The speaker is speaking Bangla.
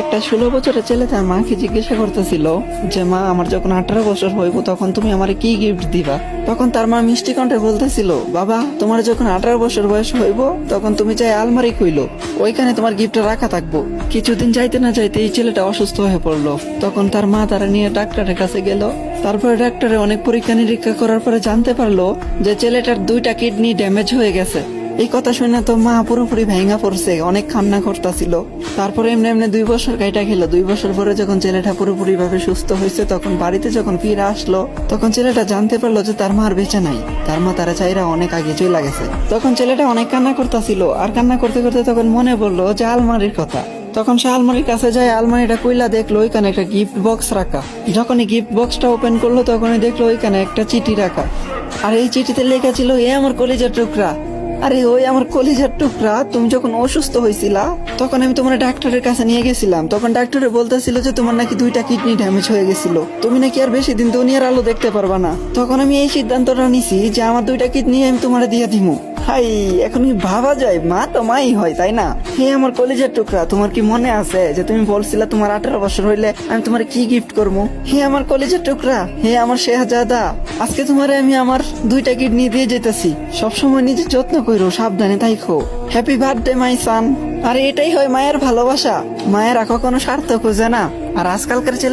একটা 16 বছরের ছেলে তার মাকে জিজ্ঞাসা করতেছিল যে মা, আমার যখন 18 বছর হইব তখন তুমি আমারে কি গিফট দিবা। তখন তার মা মিষ্টি কণ্ঠে বলতেছিল, বাবা, তোমার যখন 18 বছর বয়স হইব তখন তুমি চাই আলমারি খুইলো, ওইখানে তোমার গিফট রাখা থাকবো। কিছুদিন যাইতে না যাইতে এই ছেলেটা অসুস্থ হয়ে পড়লো। তখন তার মা তারা নিয়ে ডাক্তারের কাছে গেল। তারপরে ডাক্তারে অনেক পরীক্ষা নিরীক্ষা করার পরে জানতে পারলো যে ছেলেটার 2টা কিডনি ড্যামেজ হয়ে গেছে। এই কথা শুনে তো মা পুরোপুরি ভেঙা পড়ছে, অনেক কান্না করতেছিল। তারপরে এমনি এমনি 2 বছর কাইটা খেলো। 2 বছর পরে যখন ছেলেটা পুরোপুরি ভাবে সুস্থ হয়েছে, তখন বাড়িতে যখন ফিরে আসলো, তখন ছেলেটা জানতে পারলো যে তার মা আর বেঁচে নাই। তার মা তারা চাইরা অনেক আগে চলে গেছে। তখন ছেলেটা অনেক কান্না করতেছিল, আর কান্না করতে করতে তখন মনে পড়লো যে আলমারির কথা। তখন সে আলমারির কাছে যায়, আলমারিটা কইলা দেখলো ওইখানে একটা গিফট বক্স রাখা। যখনই গিফট বক্সটা ওপেন করলো তখনই দেখলো ওইখানে একটা চিঠি রাখা। আর এই চিঠিতে লেখা ছিল, এ আমার কলিজার টুকরা। আরে ওই আমার কলিজার টুকরা, তুমি যখন অসুস্থ হয়েছিলা তখন আমি তোমার ডাক্তারের কাছে নিয়ে গেছিলাম। তখন ডাক্তারে বলতেছিল যে তোমার নাকি 2টা কিডনি ড্যামেজ হয়ে গেছিল, তুমি নাকি আর বেশি দিন দুনিয়ার আলো দেখতে পারবা না। তখন আমি এই সিদ্ধান্তটা নিছি যে আমার 2টা কিডনি আমি তোমার দিয়ে দিমু। হাই, এখন কি ভাবা যায়, মা তো মাই হয়, তাই না? হে আমার কলিজার টুকরা, তোমার কি মনে আছে যে তুমি বলছিলা তোমার 18 বছর হইলে আমি তোমার কি গিফট করবো? হে আমার কলিজার টুকরা, হে আমার শেহজাদা, আজকে তোমারে আমি আমার 2টা কিডনি দিয়ে যেতেছি। সবসময় নিজের যত্ন করো, সাবধানে থাইকো। হ্যাপি বার্থডে মাই সান। আর এটাই হয় মায়ের ভালোবাসা। মায়েরা কখনো স্বার্থ খোঁজে না। আর আজকালকার ছেলে